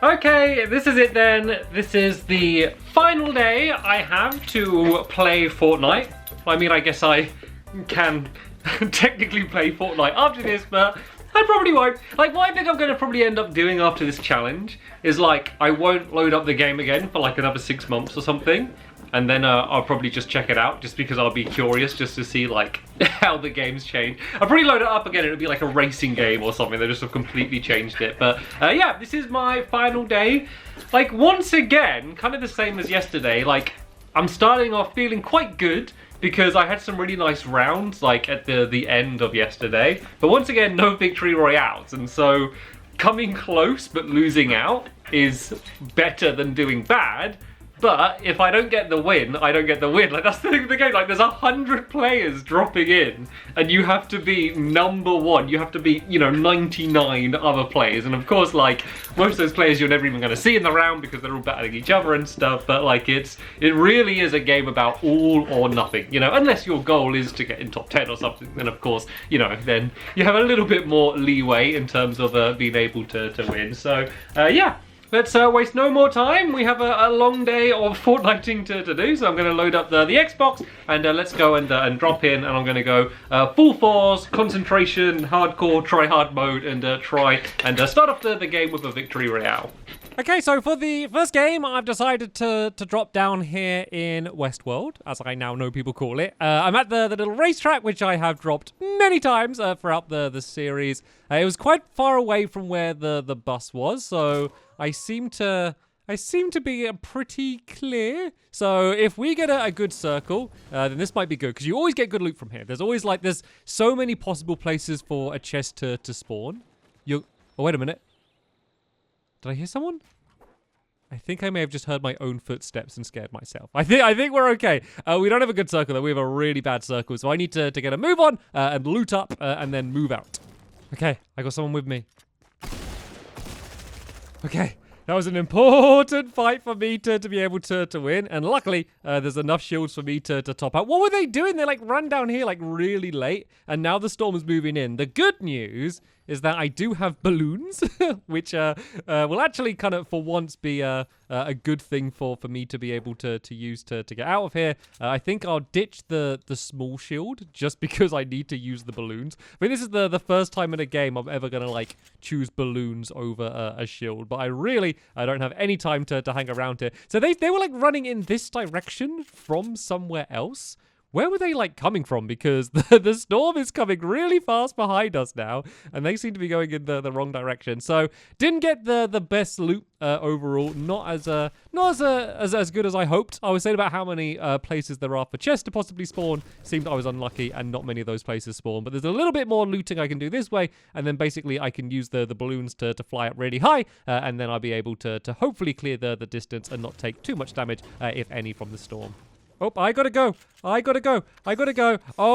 Okay, this is it then. This is the final day I have to play Fortnite. I mean, I guess I can technically play Fortnite after this, but I probably won't. Like, what I think I'm going to probably end up doing after this challenge is, like, I won't load up the game again for, like, another 6 months or something. And then I'll probably just check it out, just because I'll be curious just to see, like, how the game's changed. I'll probably load it up again, it'll be like a racing game or something. They just have completely changed it. But yeah, this is my final day. Like, once again, kind of the same as yesterday, like, I'm starting off feeling quite good because I had some really nice rounds, like, at the end of yesterday. But once again, no victory royales. And so, coming close but losing out is better than doing bad. But if I don't get the win, I don't get the win. Like, that's the thing of the game. Like, there's 100 players dropping in, and you have to be number one. You have to be, you know, 99 other players. And of course, like, most of those players you're never even going to see in the round because they're all battling each other and stuff. But, like, it really is a game about all or nothing, you know, unless your goal is to get in top 10 or something. Then, of course, you know, then you have a little bit more leeway in terms of being able to win. So, yeah. Let's waste no more time. We have a long day of Fortniting to do, so I'm going to load up the Xbox and let's go and drop in, and I'm going to go full force, concentration, hardcore, try hard mode, and try and start off the game with a victory royale. Okay, so for the first game, I've decided to drop down here in Westworld, as I now know people call it. I'm at the little racetrack, which I have dropped many times throughout the series. It was quite far away from where the bus was, so I seem to be pretty clear. So if we get a good circle, then this might be good, because you always get good loot from here. There's always, like, there's so many possible places for a chest to spawn. Oh, wait a minute. Did I hear someone? I think I may have just heard my own footsteps and scared myself. I think we're okay. We don't have a good circle, though. We have a really bad circle, so I need to get a move on and loot up and then move out. Okay, I got someone with me. Okay, that was an important fight for me to be able to win, and luckily there's enough shields for me to top out. What were they doing? They, like, ran down here, like, really late, and now the storm is moving in. The good news is that I do have balloons, which will actually kind of, for once, be a good thing for me to be able to use to get out of here. I think I'll ditch the small shield, just because I need to use the balloons. I mean, this is the first time in a game I'm ever going to, like, choose balloons over a shield, but I don't have any time to hang around here. So they were, like, running in this direction from somewhere else. Where were they, like, coming from? Because the storm is coming really fast behind us now, and they seem to be going in the wrong direction. So didn't get the best loot overall. Not as good as I hoped. I was saying about how many places there are for chests to possibly spawn. Seemed I was unlucky, and not many of those places spawn. But there's a little bit more looting I can do this way, and then basically I can use the balloons to fly up really high, and then I'll be able to hopefully clear the distance and not take too much damage, if any, from the storm. Oh, I gotta go. Oh,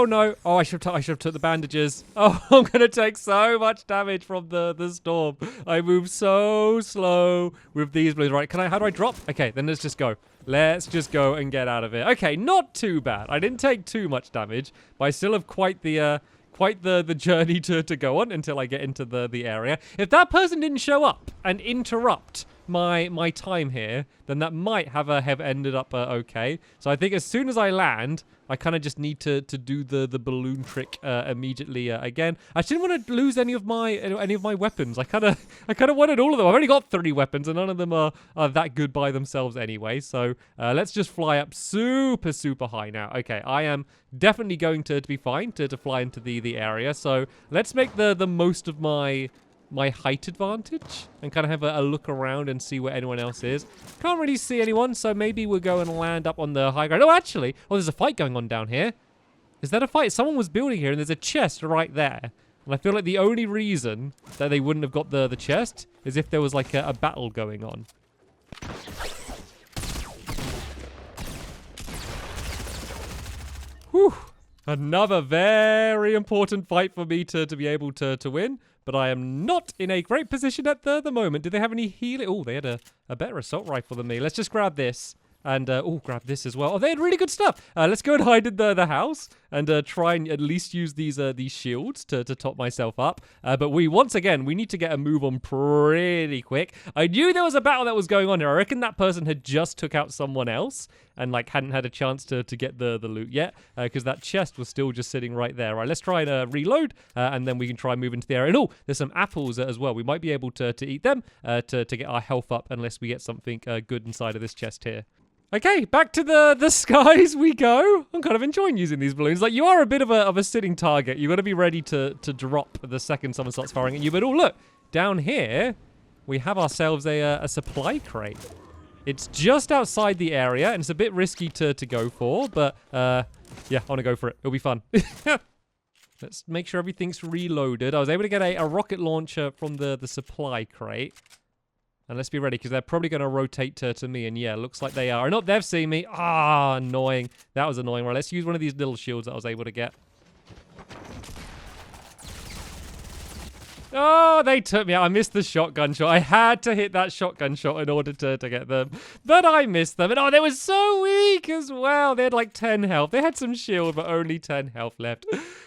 no. Oh, I should have took the bandages. Oh, I'm gonna take so much damage from the storm. I move so slow with these blues. Right, how do I drop? Okay, then let's just go. Let's just go and get out of it. Okay, not too bad. I didn't take too much damage, but I still have quite the journey to go on until I get into the area. If that person didn't show up and interrupt my time here, then that might have ended up okay. So I think as soon as I land, I kind of just need to do the balloon trick immediately again. I didn't want to lose any of my weapons. I kind of wanted all of them. I've only got 3 weapons, and none of them are that good by themselves anyway. So let's just fly up super high now. Okay, I am definitely going to be fine to fly into the area. So let's make the most of my height advantage and kind of have a look around and see where anyone else is. Can't really see anyone, so maybe we'll go and land up on the high ground. Oh, actually, there's a fight going on down here. Is that a fight? Someone was building here, and there's a chest right there. And I feel like the only reason that they wouldn't have got the chest is if there was, like, a battle going on. Whew. Another very important fight for me to be able to win. But I am not in a great position at the moment. Do they have any healing? Oh, they had a better assault rifle than me. Let's just grab this. And, oh, grab this as well. Oh, they had really good stuff. Let's go and hide in the house and try and at least use these shields to top myself up. But once again, we need to get a move on pretty quick. I knew there was a battle that was going on here. I reckon that person had just took out someone else and, like, hadn't had a chance to get the loot yet because that chest was still just sitting right there. Right, let's try and reload and then we can try and move into the area. And, oh, there's some apples as well. We might be able to eat them to get our health up unless we get something good inside of this chest here. Okay, back to the skies we go. I'm kind of enjoying using these balloons. Like, you are a bit of a sitting target. You've got to be ready to drop the second someone starts firing at you. But, oh, look, down here, we have ourselves a supply crate. It's just outside the area, and it's a bit risky to go for. But, yeah, I want to go for it. It'll be fun. Let's make sure everything's reloaded. I was able to get a rocket launcher from the supply crate. And let's be ready, because they're probably going to rotate to me. And yeah, looks like they are. Not they've seen me. Ah, annoying. That was annoying. Right, let's use one of these little shields that I was able to get. Oh, they took me out. I missed the shotgun shot. I had to hit that shotgun shot in order to get them. But I missed them. And oh, they were so weak as well. They had like 10 health. They had some shield, but only 10 health left.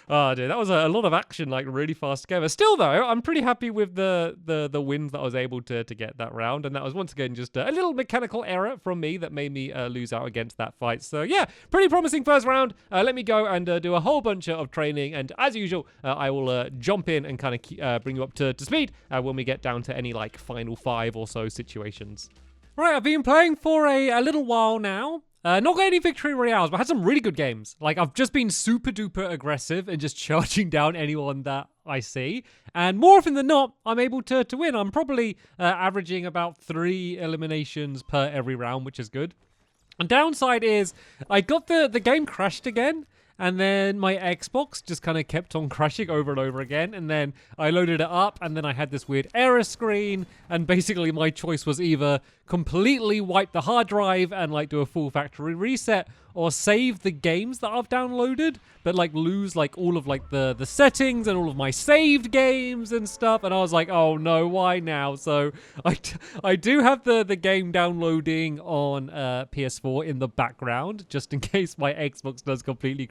Oh, dude, that was a lot of action, like really fast together. Still, though, I'm pretty happy with the wins that I was able to get that round. And that was once again just a little mechanical error from me that made me lose out against that fight. So yeah, pretty promising first round. Let me go and do a whole bunch of training. And as usual, I will jump in and kind of bring you up to speed when we get down to any like final 5 or so situations. Right, I've been playing for a little while now. Not got any victory royales, but had some really good games. Like, I've just been super duper aggressive and just charging down anyone that I see. And more often than not, I'm able to win. I'm probably averaging about 3 eliminations per every round, which is good. And downside is, I got the game crashed again. And then my Xbox just kind of kept on crashing over and over again. And then I loaded it up and then I had this weird error screen. And basically my choice was either completely wipe the hard drive and like do a full factory reset, or save the games that I've downloaded, but like lose like all of like the settings and all of my saved games and stuff. And I was like, oh no, why now? So I do have the game downloading on PS4 in the background, just in case my Xbox does completely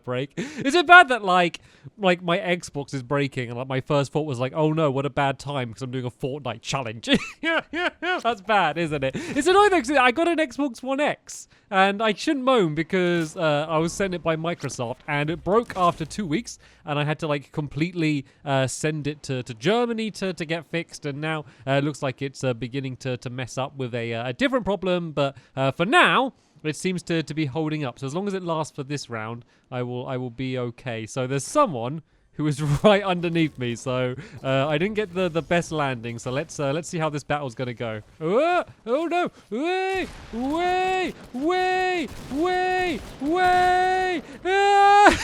break. Is it bad that like my Xbox is breaking and like my first thought was like, oh no, what a bad time because I'm doing a Fortnite challenge. Yeah, that's bad, isn't it? It's annoying though, because I got an Xbox One X and I shouldn't moan because I was sent it by Microsoft and it broke after 2 weeks and I had to like completely send it to Germany to get fixed, and now it looks like it's beginning to mess up with a different problem, but for now it seems to be holding up. So as long as it lasts for this round, I will be okay. So there's someone who is right underneath me, so I didn't get the best landing. So let's see how this battle's gonna go. Oh no! Way! Ah!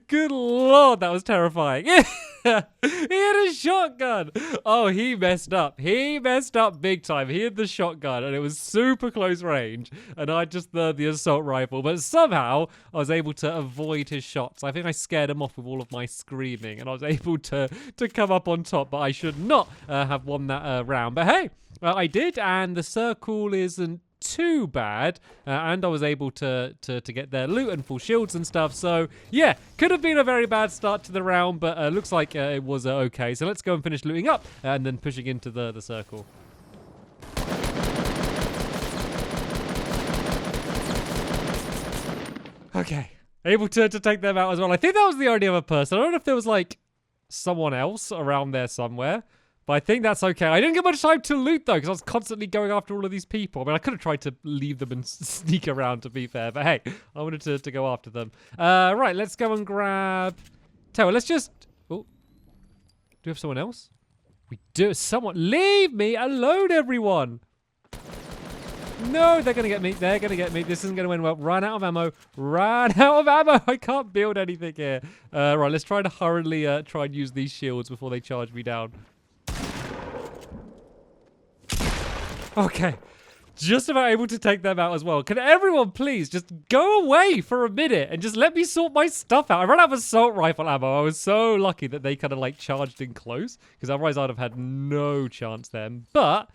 Good lord, that was terrifying. He had a shotgun. Oh, he messed up. He messed up big time. He had the shotgun and it was super close range. And I just the assault rifle. But somehow I was able to avoid his shots. I think I scared him off with all of my screaming. And I was able to come up on top. But I should not have won that round. But hey, I did. And the circle isn't too bad, and I was able to get their loot and full shields and stuff. So yeah, could have been a very bad start to the round, but looks like it was okay. So let's go and finish looting up and then pushing into the circle. Okay, able to take them out as well. I think that was the only other person. I don't know if there was like someone else around there somewhere. But I think that's okay. I didn't get much time to loot, though, because I was constantly going after all of these people. I mean, I could have tried to leave them and sneak around, to be fair. But hey, I wanted to go after them. Right, let's go and grab... Tell you what, let's just... Oh. Do we have someone else? We do. Someone... Leave me alone, everyone! No, they're going to get me. They're going to get me. This isn't going to end well. Run out of ammo. Run out of ammo. I can't build anything here. Right, let's try to hurriedly try and use these shields before they charge me down. Okay, just about able to take them out as well. Can everyone please just go away for a minute and just let me sort my stuff out? I ran out of assault rifle ammo. I was so lucky that they kind of like charged in close, because otherwise I'd have had no chance then. But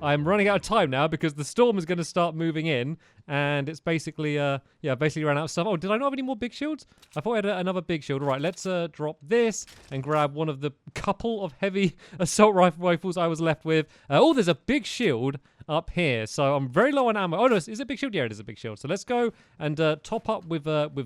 I'm running out of time now because the storm is going to start moving in, and it's basically, basically ran out of stuff. Oh, did I not have any more big shields? I thought I had another big shield. All right, let's drop this and grab one of the couple of heavy assault rifles I was left with. Oh, there's a big shield up here, so I'm very low on ammo. Oh no, is it a big shield? Yeah, it is a big shield. So let's go and top up with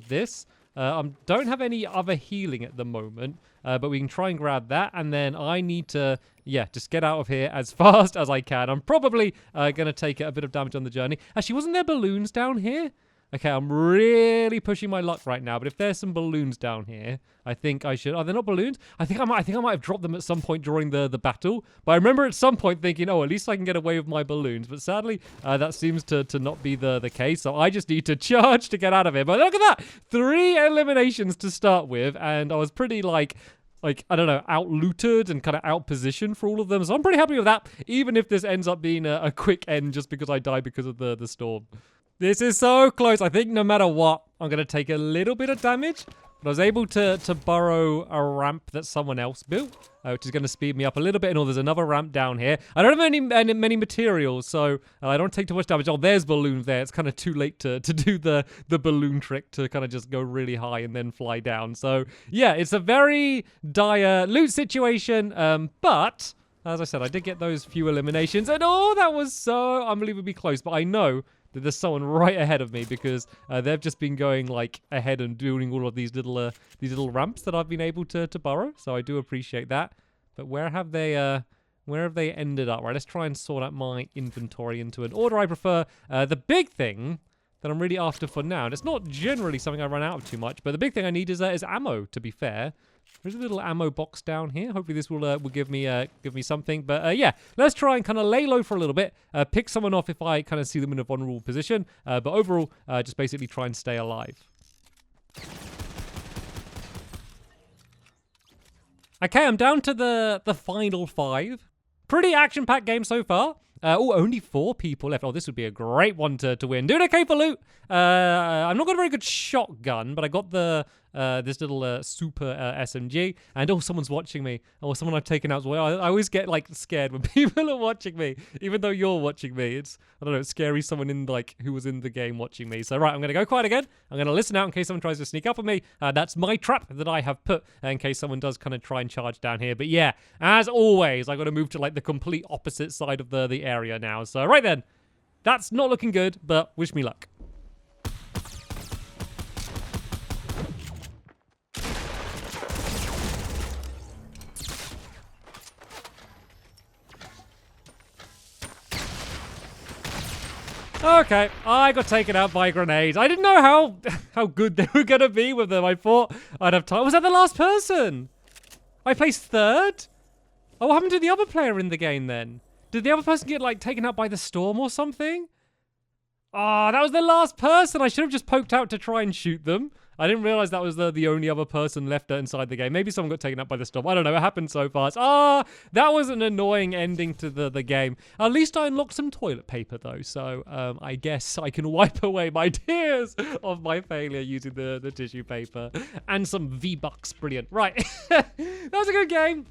this. Don't have any other healing at the moment, but we can try and grab that, and then I need to, just get out of here as fast as I can. I'm probably going to take a bit of damage on the journey. Actually, wasn't there balloons down here? Okay, I'm really pushing my luck right now, but if there's some balloons down here, I think I should... Are they not balloons? I think I might have dropped them at some point during the battle, but I remember at some point thinking, oh, at least I can get away with my balloons, but sadly, that seems to not be the case, so I just need to charge to get out of here. But look at that! 3 eliminations to start with, and I was pretty, like, I don't know, out-looted and kind of out-positioned for all of them, so I'm pretty happy with that, even if this ends up being a quick end just because I die because of the storm. This is so close. I think no matter what, I'm going to take a little bit of damage. But I was able to borrow a ramp that someone else built, which is going to speed me up a little bit. And there's another ramp down here. I don't have many materials, so I don't take too much damage. Oh, there's balloons there. It's kind of too late to do the balloon trick to kind of just go really high and then fly down. So, yeah, it's a very dire loot situation, but... As I said, I did get those few eliminations, and oh, that was so unbelievably close. But I know that there's someone right ahead of me because they've just been going like ahead and doing all of these little ramps that I've been able to borrow. So I do appreciate that. But where have they ended up? Right, let's try and sort out my inventory into an order I prefer. The big thing that I'm really after for now, and it's not generally something I run out of too much, but the big thing I need is ammo. To be fair. There's a little ammo box down here. Hopefully this will give me something. But yeah, let's try and kind of lay low for a little bit. Pick someone off if I kind of see them in a vulnerable position. But overall, just basically try and stay alive. Okay, I'm down to the final 5. Pretty action-packed game so far. Only 4 people left. Oh, this would be a great one to win. Doing okay for loot. I've not got a very good shotgun, but I got this little super SMG. And someone's watching me. Or someone I've taken out as well. I always get like scared when people are watching me, even though you're watching me. It's, I don't know, it's scary. Someone who was in the game watching me. So right, I'm gonna go quiet again. I'm gonna listen out in case someone tries to sneak up on me. That's my trap that I have put in case someone does kind of try and charge down here. But yeah, as always, I got to move to like the complete opposite side of the area now. So right then, that's not looking good, but wish me luck. Okay, I got taken out by grenades. I didn't know how good they were going to be with them. I thought I'd have time. Was that the last person? I placed 3rd? Oh, what happened to the other player in the game then? Did the other person get, like, taken out by the storm or something? Oh, that was the last person. I should have just poked out to try and shoot them. I didn't realize that was the only other person left inside the game. Maybe someone got taken out by the storm. I don't know. It happened so fast. That was an annoying ending to the game. At least I unlocked some toilet paper, though. So I guess I can wipe away my tears of my failure using the tissue paper. And some V-Bucks. Brilliant. Right. That was a good game.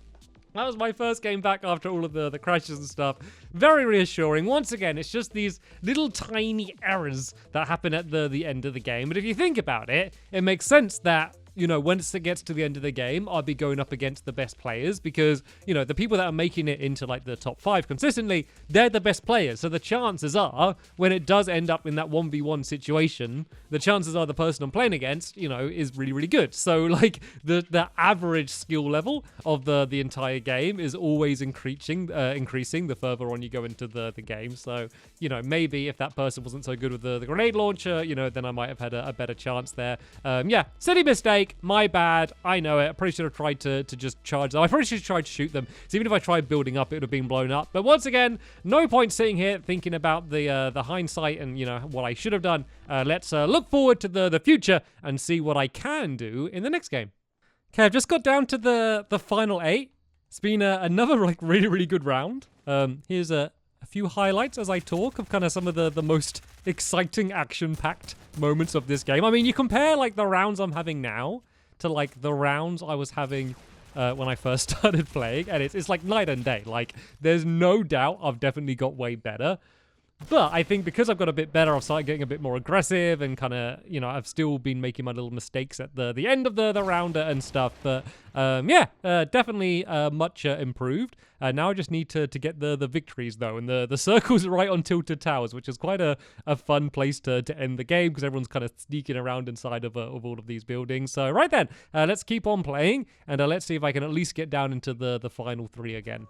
That was my first game back after all of the crashes and stuff. Very reassuring. Once again, it's just these little tiny errors that happen at the end of the game. But if you think about it, it makes sense that, you know, once it gets to the end of the game, I'll be going up against the best players because, you know, the people that are making it into like the top 5 consistently, they're the best players. So the chances are, when it does end up in that 1v1 situation, the chances are the person I'm playing against, you know, is really, really good. So like the average skill level of the entire game is always increasing the further on you go into the game. So, you know, maybe if that person wasn't so good with the grenade launcher, you know, then I might have had a better chance there. Yeah, silly mistake. My bad. I know it. I probably should have tried to just charge them. I probably should have tried to shoot them. So even if I tried building up, it would have been blown up. But once again, no point sitting here thinking about the hindsight and, you know, what I should have done. Let's look forward to the future and see what I can do in the next game. Okay, I've just got down to the final 8. It's been another like really, really good round. Here's a few highlights as I talk of kind of some of the most exciting action-packed moments of this game. I mean, you compare like the rounds I'm having now to like the rounds I was having when I first started playing, and it's like night and day. Like, there's no doubt I've definitely got way better. But I think because I've got a bit better, I've started getting a bit more aggressive and kind of, you know, I've still been making my little mistakes at the end of the rounder and stuff. But yeah, definitely much improved. Now I just need to get the victories, though. And the circle's right on Tilted Towers, which is quite a fun place to end the game because everyone's kind of sneaking around inside of all of these buildings. So right then, let's keep on playing and let's see if I can at least get down into the final 3 again.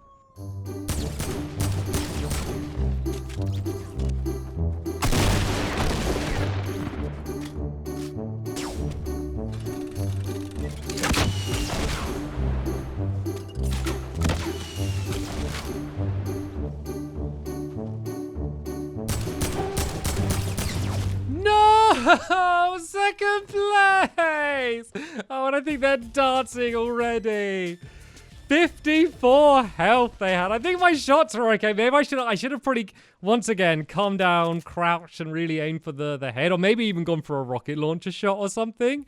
No! Second place! Oh, and I think they're dancing already. 54 health they had. I think my shots are okay. Maybe I should have pretty, once again, calmed down, crouched, and really aimed for the head. Or maybe even gone for a rocket launcher shot or something.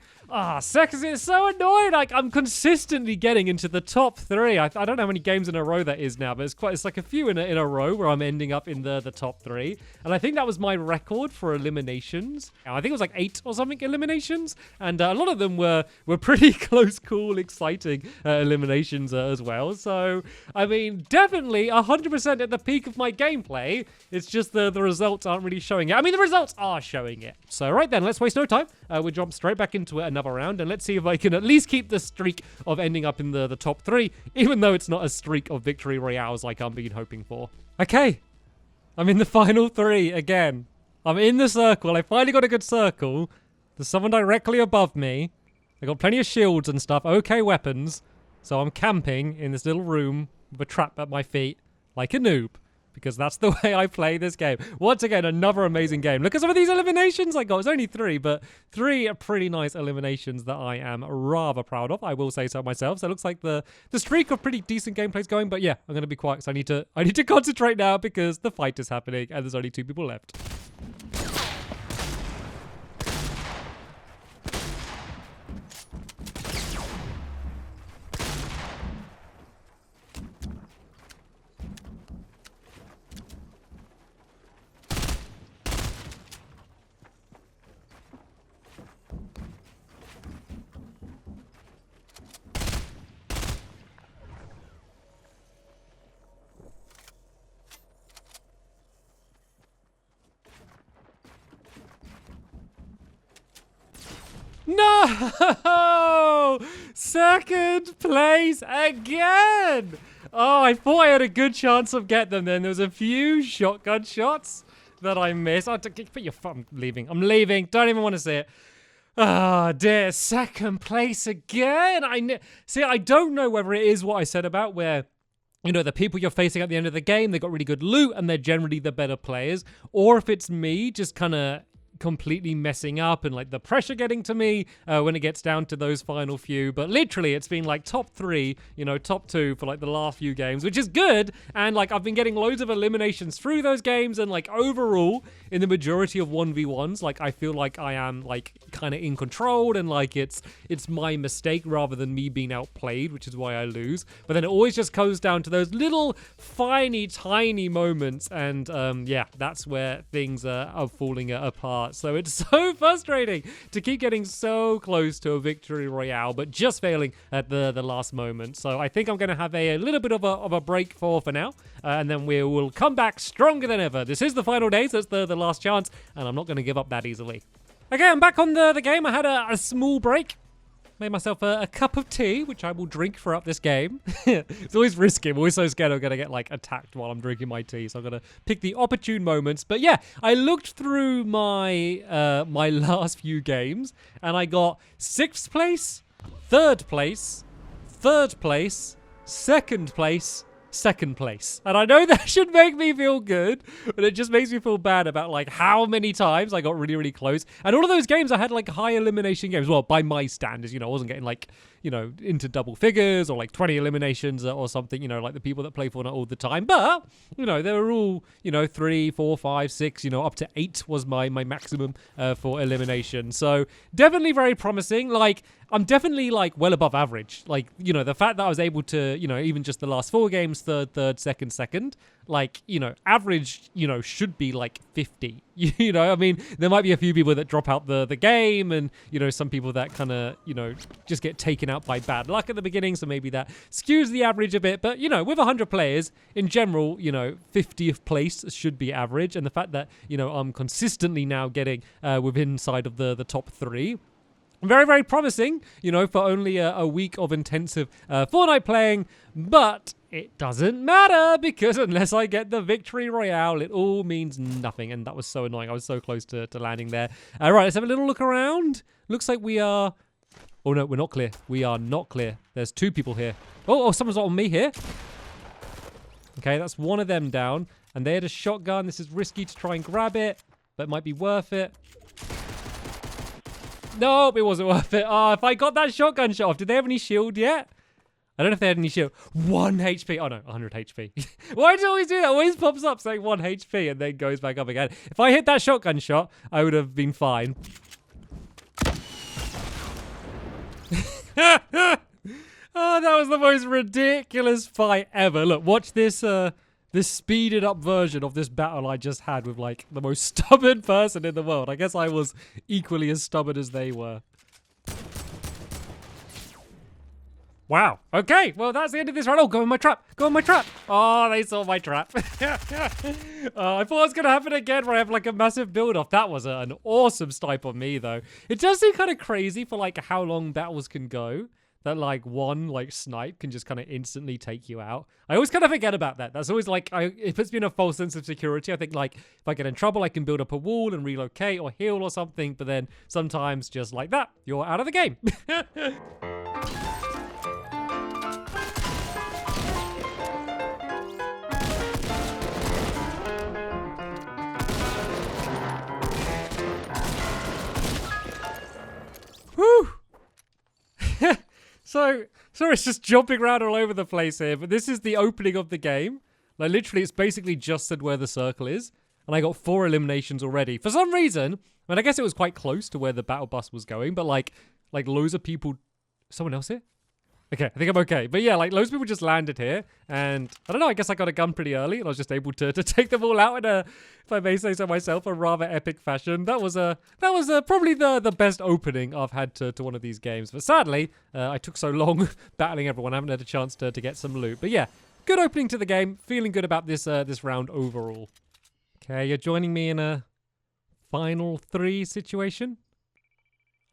Seconds, it's so annoying. Like, I'm consistently getting into the top 3. I don't know how many games in a row that is now, but it's like a few in a row where I'm ending up in the top 3. And I think that was my record for eliminations. I think it was like 8 or something eliminations. And a lot of them were pretty close, cool, exciting eliminations as well. So, I mean, definitely 100% at the peak of my gameplay. It's just the results aren't really showing it. I mean, the results are showing it. So, right then, let's waste no time. We'll jump straight back into it another round, and let's see if I can at least keep the streak of ending up in the top 3, even though it's not a streak of victory royales like I'm been hoping for. Okay, I'm in the final 3 again. I'm in the circle. I finally got a good circle. There's someone directly above me. I got plenty of shields and stuff. Okay, weapons. So I'm camping in this little room with a trap at my feet like a noob. Because that's the way I play this game. Once again, another amazing game. Look at some of these eliminations I got. It's only 3, but 3 are pretty nice eliminations that I am rather proud of. I will say so myself. So it looks like the streak of pretty decent gameplay is going. But yeah, I'm going to be quiet because I need to concentrate now because the fight is happening and there's only 2 people left. No! Second place again! Oh, I thought I had a good chance of getting them then. There was a few shotgun shots that I missed. Oh, put your phone. I'm leaving. I'm leaving. Don't even want to see it. Oh, dear. Second place again. See, I don't know whether it is what I said about where, you know, the people you're facing at the end of the game, they got really good loot and they're generally the better players, or if it's me just kind of completely messing up and like the pressure getting to me when it gets down to those final few. But literally it's been like top 3, you know, top 2 for like the last few games, which is good. And like I've been getting loads of eliminations through those games, and like overall in the majority of 1v1s, like I feel like I am like kind of in control, and like it's my mistake rather than me being outplayed, which is why I lose. But then it always just goes down to those little tiny moments, and yeah, that's where things are falling apart. So it's so frustrating to keep getting so close to a victory royale, but just failing at the last moment. So I think I'm going to have a little bit of a break for now, and then we will come back stronger than ever. This is the final day, so it's the last chance, and I'm not going to give up that easily. Okay, I'm back on the game. I had a small break. Made myself a cup of tea, which I will drink throughout this game. It's always risky. I'm always so scared I'm going to get like attacked while I'm drinking my tea. So I'm going to pick the opportune moments. But yeah, I looked through my my last few games and I got 6th place, 3rd place, 3rd place, 2nd place, 2nd place. And I know that should make me feel good, but it just makes me feel bad about like how many times I got really close. And all of those games I had like high elimination games. Well, by my standards, you know, I wasn't getting like, into double figures or like 20 eliminations or something, like the people that play Fortnite all the time. But, they were all, 3, 4, 5, 6, up to 8 was my maximum for elimination. So definitely very promising. Like, I'm definitely like well above average. Like, the fact that I was able to, even just the last 4 games, third, second, like, average, should be like 50. I mean, there might be a few people that drop out the game and, some people that kind of, just get taken out by bad luck at the beginning. So maybe that skews the average a bit. But, with 100 players in general, 50th place should be average. And the fact that, I'm consistently now getting within side of the top 3. Very, very promising, for only a week of intensive Fortnite playing, but it doesn't matter because unless I get the victory royale, it all means nothing, and that was so annoying. I was so close to landing there. All right, let's have a little look around. Looks like we are... Oh, no, we're not clear. We are not clear. There's 2 people here. Oh, someone's on me here. Okay, that's one of them down, and they had a shotgun. This is risky to try and grab it, but it might be worth it. Nope, it wasn't worth it. Oh, if I got that shotgun shot off, did they have any shield yet? I don't know if they had any shield. 1 HP. Oh, no, 100 HP. Why do it always do that? It always pops up saying 1 HP and then goes back up again. If I hit that shotgun shot, I would have been fine. Oh, that was the most ridiculous fight ever. Look, watch this this speeded up version of this battle I just had with like the most stubborn person in the world. I guess I was equally as stubborn as they were. Wow. Okay, well, that's the end of this round. Oh, go in my trap. Go in my trap. Oh, they saw my trap. I thought it was going to happen again where I have like a massive build-off. That was an awesome snipe on me, though. It does seem kind of crazy for like how long battles can go. That like one like snipe can just kind of instantly take you out. I always kind of forget about that. That's always like, it puts me in a false sense of security. I think like if I get in trouble, I can build up a wall and relocate or heal or something. But then sometimes just like that, you're out of the game. Whew. So, sorry, it's just jumping around all over the place here, but this is the opening of the game. Like, literally, it's basically just said where the circle is, and I got 4 eliminations already. For some reason, I mean, I guess it was quite close to where the battle bus was going, but like loads of people... Someone else here? Okay, I think I'm okay. But yeah, like, loads of people just landed here, and I don't know, I guess I got a gun pretty early, and I was just able to take them all out in a, if I may say so myself, a rather epic fashion. That was probably the best opening I've had to one of these games. But sadly, I took so long battling everyone, I haven't had a chance to get some loot. But yeah, good opening to the game. Feeling good about this round overall. Okay, you're joining me in a final 3 situation.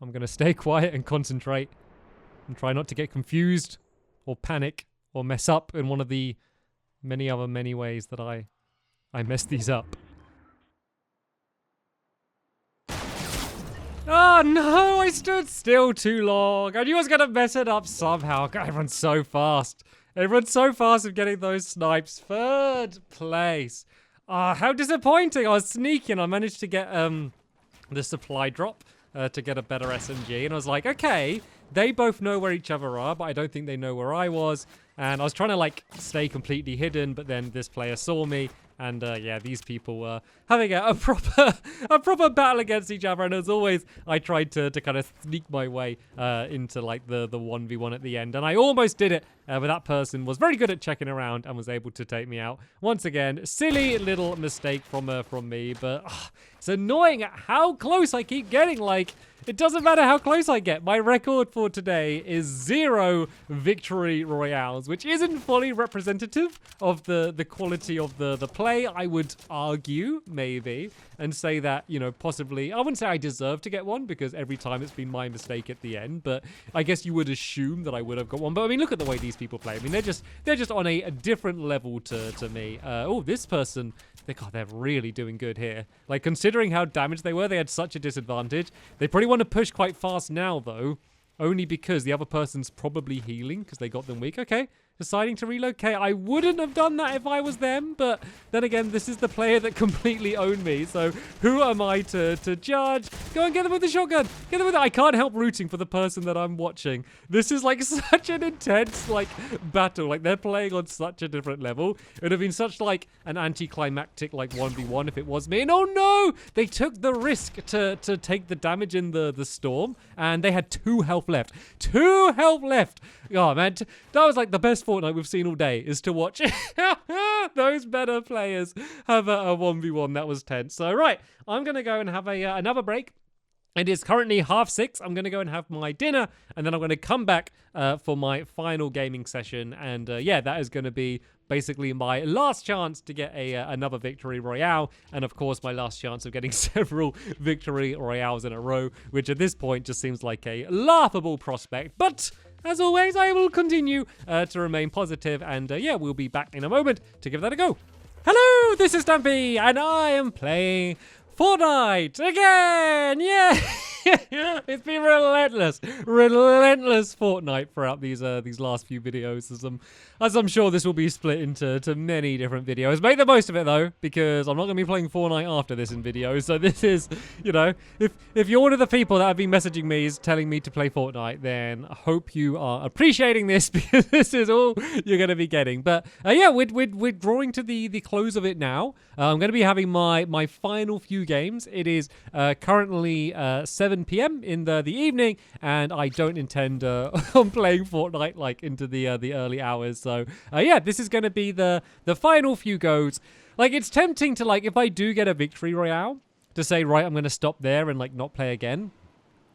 I'm going to stay quiet and concentrate. And try not to get confused or panic or mess up in one of the many ways that I mess these up. Oh no, I stood still too long. I knew I was going to mess it up somehow. God, everyone's so fast. Everyone's so fast at getting those snipes. 3rd place. Ah, how disappointing. I was sneaking. I managed to get the supply drop to get a better SMG. And I was like, okay, they both know where each other are, but I don't think they know where I was. And I was trying to like stay completely hidden, but then this player saw me. And yeah, these people were having a proper battle against each other. And as always, I tried to kind of sneak my way into like the 1v1 at the end. And I almost did it, but that person was very good at checking around and was able to take me out. Once again, silly little mistake from me. But it's annoying how close I keep getting. Like, it doesn't matter how close I get. My record for today is 0 victory royales, which isn't fully representative of the quality of the play. I would argue, maybe, and say that, you know, possibly, I wouldn't say I deserve to get one, because every time it's been my mistake at the end, but I guess you would assume that I would have got one. But I mean, look at the way these people play. I mean, they're just on a different level to me. Oh, this person, they're really doing good here. Like, considering how damaged they were, they had such a disadvantage. They probably want to push quite fast now, though, only because the other person's probably healing because they got them weak. Okay, deciding to relocate. I wouldn't have done that if I was them, but then again, this is the player that completely owned me, so who am I to judge? Go and get them with the shotgun. Get them with it. I can't help rooting for the person that I'm watching. This is like such an intense like battle. Like they're playing on such a different level. It would have been such like an anticlimactic like 1v1 if it was me. And oh no! They took the risk to take the damage in the storm, and they had 2 health left. 2 health left! Oh man, that was like the best Fortnite we've seen all day, is to watch those better players have a 1v1. That was tense. So right, I'm gonna go and have another break. It is currently 6:30. I'm going to go and have my dinner, and then I'm going to come back for my final gaming session. And yeah, that is going to be basically my last chance to get another victory royale. And of course, my last chance of getting several victory royales in a row, which at this point just seems like a laughable prospect. But as always, I will continue to remain positive. And yeah, we'll be back in a moment to give that a go. Hello, this is Stampy, and I am playing Fortnite again! Yeah! It's been relentless Fortnite throughout these last few videos. As I'm sure this will be split into many different videos. Make the most of it though, because I'm not going to be playing Fortnite after this in videos. So this is, you know, if you're one of the people that have been messaging me is telling me to play Fortnite, then I hope you are appreciating this, because this is all you're going to be getting. But yeah, we're drawing to the close of it now. I'm going to be having my final few games. It is currently 7 p.m. in the evening, and I don't intend on playing Fortnite like into the early hours. So yeah, this is going to be the final few goes. Like, it's tempting to, like, if I do get a victory royale, to say, right, I'm going to stop there and like not play again.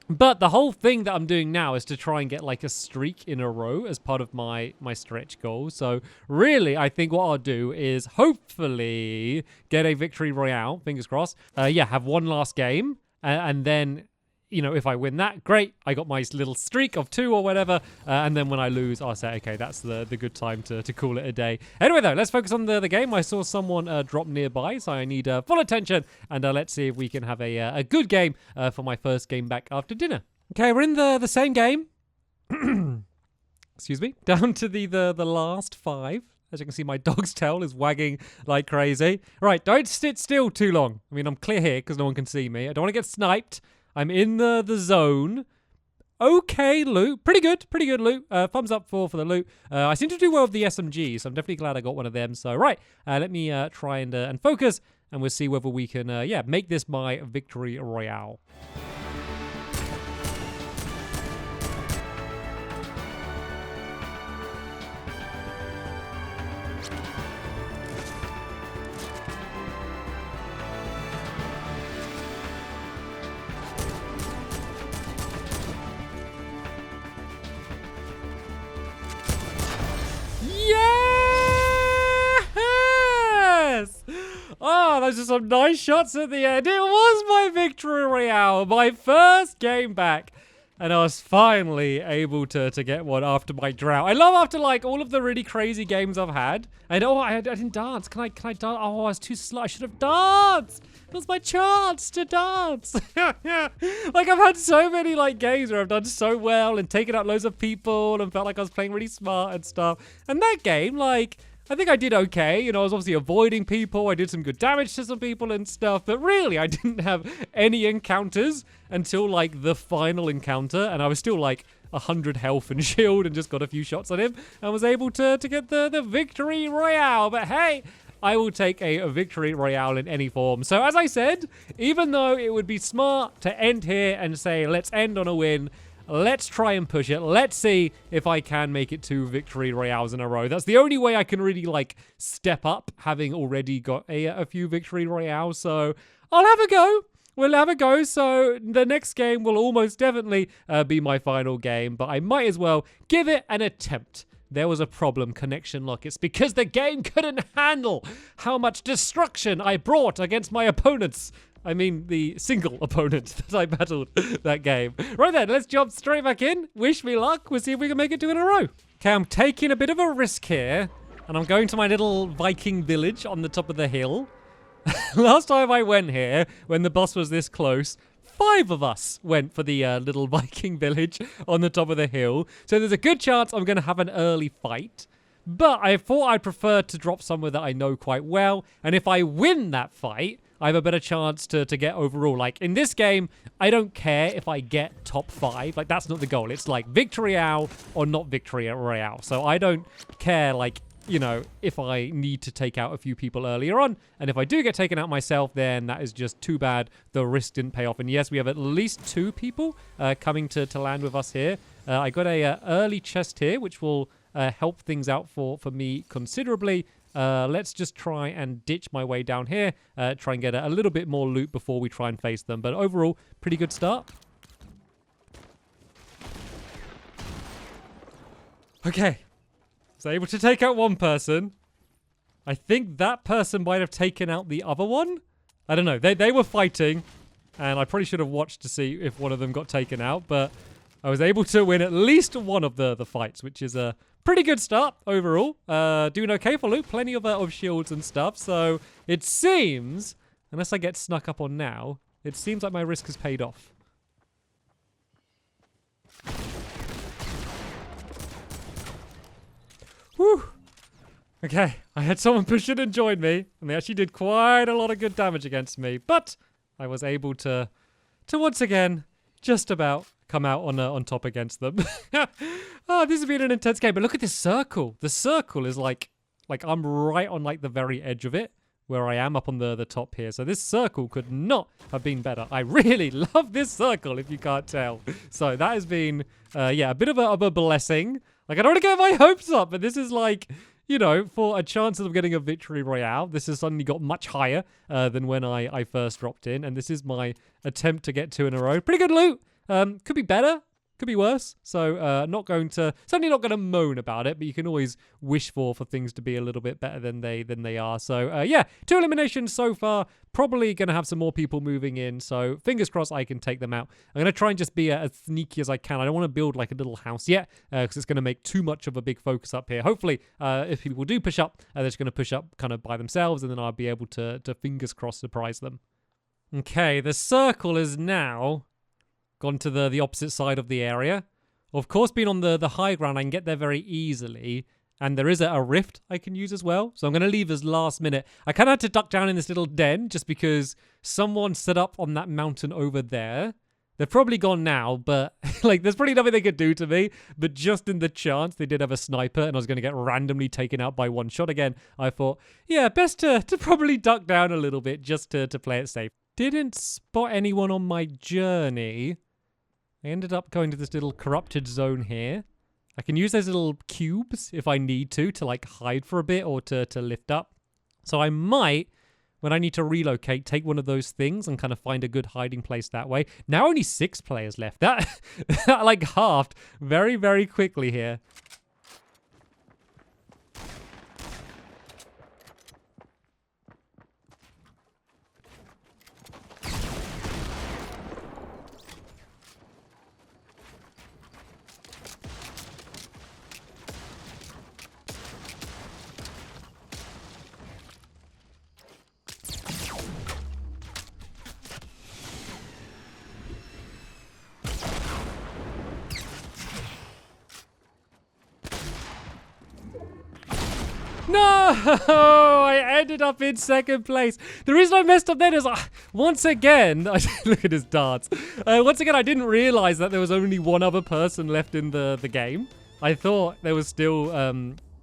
But the whole thing that I'm doing now is to try and get like a streak in a row as part of my stretch goal. So really, I think what I'll do is hopefully get a victory royale, fingers crossed. Yeah, have one last game, and then, you know, if I win that, great. I got my little streak of 2 or whatever. And then when I lose, I'll say, okay, that's the good time to call it a day. Anyway, though, let's focus on the game. I saw someone drop nearby, so I need full attention. And let's see if we can have a good game for my first game back after dinner. Okay, we're in the same game. Excuse me. Down to the last 5. As you can see, my dog's tail is wagging like crazy. Right, don't sit still too long. I mean, I'm clear here because no one can see me. I don't want to get sniped. I'm in the zone. Okay, loot. Pretty good loot. Thumbs up for the loot. I seem to do well with the SMG, so I'm definitely glad I got one of them. So, right, let me try and focus, and we'll see whether we can, yeah, make this my victory royale. Yes! Oh, those are some nice shots at the end. It was my victory royale, my first game back. And I was finally able to get one after my drought. I love after like all of the really crazy games I've had. And oh, I didn't dance. Can I dance? Oh, I was too slow. I should have danced. It was my chance to dance. Like, I've had so many like games where I've done so well and taken out loads of people and felt like I was playing really smart and stuff. And that game, like, I think I did okay. You know, I was obviously avoiding people. I did some good damage to some people and stuff. But really, I didn't have any encounters until, like, the final encounter. And I was still, like, 100 health and shield and just got a few shots on him. And was able to get the victory royale. But hey, I will take a victory royale in any form. So as I said, even though it would be smart to end here and say, let's end on a win, let's try and push it. Let's see if I can make it 2 victory royales in a row. That's the only way I can really, like, step up, having already got a few victory royales. So I'll have a go. We'll have a go. So the next game will almost definitely be my final game, but I might as well give it an attempt. There was a problem, connection lock. It's because the game couldn't handle how much destruction I brought against my opponents. I mean, the single opponent that I battled that game. Right then, let's jump straight back in. Wish me luck. We'll see if we can make it 2 in a row. Okay, I'm taking a bit of a risk here, and I'm going to my little Viking village on the top of the hill. Last time I went here, when the boss was this close, 5 of us went for the little Viking village on the top of the hill. So there's a good chance I'm going to have an early fight. But I thought I'd prefer to drop somewhere that I know quite well. And if I win that fight, I have a better chance to get overall. Like, in this game, I don't care if I get top 5. Like, that's not the goal. It's like Victory Royale or not Victory Royale. So I don't care, like, you know, if I need to take out a few people earlier on. And if I do get taken out myself, then that is just too bad. The risk didn't pay off. And yes, we have at least 2 people coming to land with us here. I got a early chest here, which will help things out for me considerably. Let's just try and ditch my way down here. Try and get a little bit more loot before we try and face them. But overall, pretty good start. Okay. So able to take out one person. I think that person might have taken out the other one. I don't know. They were fighting. And I probably should have watched to see if one of them got taken out. But I was able to win at least one of the fights, which is a pretty good start overall. Doing okay for loot. Plenty of shields and stuff. So it seems, unless I get snuck up on now, it seems like my risk has paid off. Whew. Okay, I had someone push in and join me, and they actually did quite a lot of good damage against me, but I was able to once again just about come out on top against them. Oh, this has been an intense game, but look at this circle. The circle is like I'm right on like the very edge of it, where I am up on the top here. So this circle could not have been better. I really love this circle, if you can't tell. So that has been, yeah, a bit of a blessing. Like, I don't want to get my hopes up, but this is like, you know, for a chance of getting a Victory Royale, this has suddenly got much higher than when I first dropped in. And this is my attempt to get 2 in a row. Pretty good loot. Could be better. Could be worse. So certainly not going to moan about it, but you can always wish for things to be a little bit better than they are. So yeah, 2 eliminations so far. Probably going to have some more people moving in. So fingers crossed I can take them out. I'm going to try and just be as sneaky as I can. I don't want to build like a little house yet because it's going to make too much of a big focus up here. Hopefully, if people do push up, they're just going to push up kind of by themselves, and then I'll be able to fingers crossed surprise them. Okay, the circle is now gone to the opposite side of the area. Of course, being on the high ground, I can get there very easily. And there is a rift I can use as well. So I'm going to leave as last minute. I kind of had to duck down in this little den just because someone set up on that mountain over there. They're probably gone now, but like there's probably nothing they could do to me. But just in the chance they did have a sniper and I was going to get randomly taken out by one shot again, I thought, yeah, best to probably duck down a little bit just to play it safe. Didn't spot anyone on my journey. I ended up going to this little corrupted zone here. I can use those little cubes if I need to like hide for a bit or to lift up. So I might, when I need to relocate, take one of those things and kind of find a good hiding place that way. Now only 6 players left. That like halved very, very quickly here. No! I ended up in 2nd place. The reason I messed up then is, once again, look at his darts. Once again, I didn't realize that there was only one other person left in the game. I thought there was still,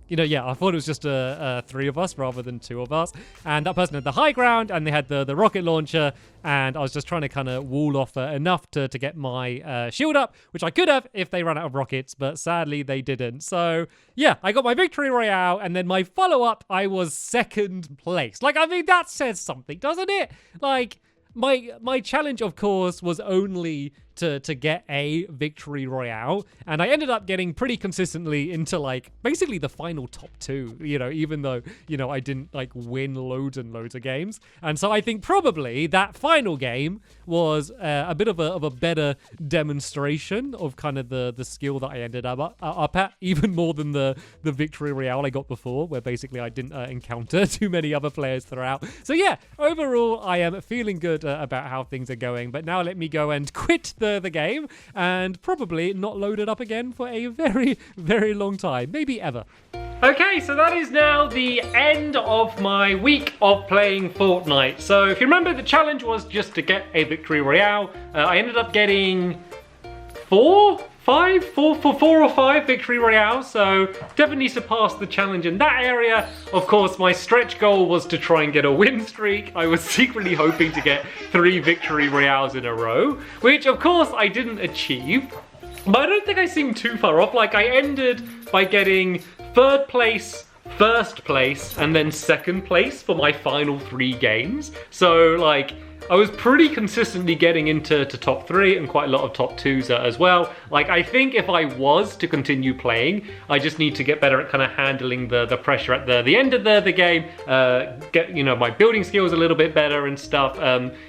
you know, yeah, I thought it was just 3 of us rather than 2 of us. And that person had the high ground and they had the rocket launcher. And I was just trying to kind of wall off enough to get my shield up, which I could have if they ran out of rockets, but sadly they didn't. So yeah, I got my Victory Royale, and then my follow-up, I was 2nd place. Like, I mean, that says something, doesn't it? Like, my challenge, of course, was only to get a Victory Royale, and I ended up getting pretty consistently into like basically the final top 2, you know, even though, you know, I didn't like win loads and loads of games. And so I think probably that final game was a bit of a better demonstration of kind of the skill that I ended up at, even more than the Victory Royale I got before, where basically I didn't encounter too many other players throughout. So yeah, overall I am feeling good about how things are going, but now let me go and quit the game and probably not load it up again for a very, very long time, maybe ever. Okay, so that is now the end of my week of playing Fortnite. So if you remember, the challenge was just to get a victory royale. I ended up getting four or five victory royales, so definitely surpassed the challenge in that area. Of course, my stretch goal was to try and get a win streak. I was secretly hoping to get 3 victory royales in a row, which of course I didn't achieve. But I don't think I seemed too far off. Like, I ended by getting 3rd place, 1st place, and then 2nd place for my final 3 games. So, like, I was pretty consistently getting into top 3 and quite a lot of top 2s as well. Like, I think if I was to continue playing, I just need to get better at kind of handling the pressure at the end of the game, get, you know, my building skills a little bit better and stuff.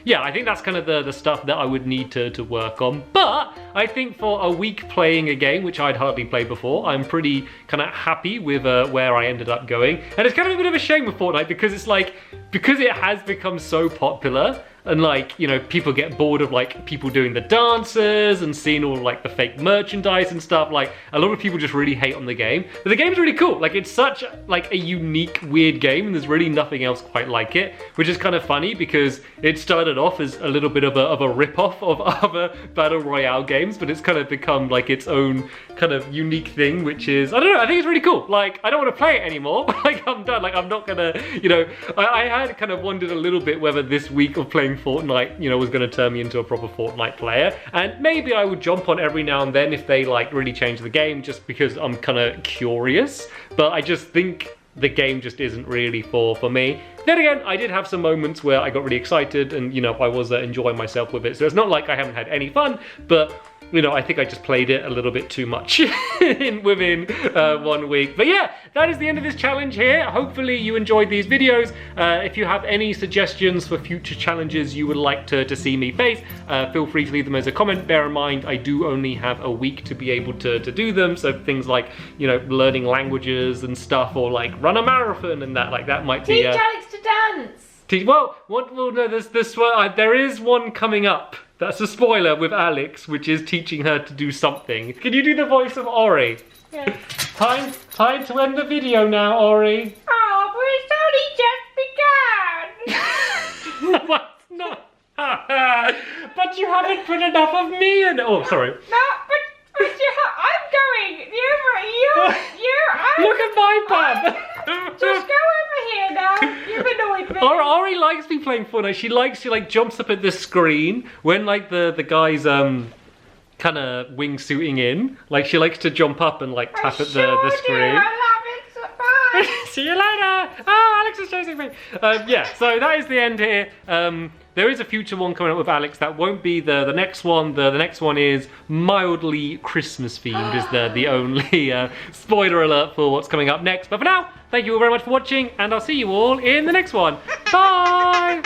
Yeah, I think that's kind of the stuff that I would need to work on. But I think for a week playing a game, which I'd hardly played before, I'm pretty kind of happy with where I ended up going. And it's kind of a bit of a shame with Fortnite because it's like, because it has become so popular, and like, you know, people get bored of like people doing the dances and seeing all like the fake merchandise and stuff. Like, a lot of people just really hate on the game. But the game's really cool. Like, it's such like a unique, weird game, and there's really nothing else quite like it, which is kind of funny because it started off as a little bit of a rip-off of other Battle Royale games, but it's kind of become like its own kind of unique thing, which is, I don't know, I think it's really cool. Like, I don't want to play it anymore. Like, I'm done. Like, I'm not gonna, you know, I had kind of wondered a little bit whether this week of playing Fortnite, you know, was going to turn me into a proper Fortnite player, and maybe I would jump on every now and then if they like really change the game, just because I'm kind of curious. But I just think the game just isn't really for me. Then again, I did have some moments where I got really excited and, you know, I was enjoying myself with it. So it's not like I haven't had any fun, but you know, I think I just played it a little bit too much within 1 week. But yeah, that is the end of this challenge here. Hopefully you enjoyed these videos. If you have any suggestions for future challenges you would like to see me face, feel free to leave them as a comment. Bear in mind, I do only have a week to be able to do them. So things like, you know, learning languages and stuff, or like run a marathon and that, like that might be... Teach Alex to dance! Well, no, there is one coming up. That's a spoiler with Alex, which is teaching her to do something. Can you do the voice of Ori? Yeah. Time to end the video now, Ori. Oh, but it's only just begun! What? No. But you haven't put enough of me in. Oh, sorry. No, but I'm going. Look at my pad. Just go over here now. You've annoyed me. Ori likes me playing Fortnite. She like jumps up at the screen when like the guy's kind of wingsuiting in. Like, she likes to jump up and like tap at the screen. I love it. So bye. See you later. Oh, Alex is chasing me. Yeah, so that is the end here. There is a future one coming up with Alex. That won't be the next one. The next one is mildly Christmas themed, is the only spoiler alert for what's coming up next. But for now, thank you all very much for watching, and I'll see you all in the next one. Bye!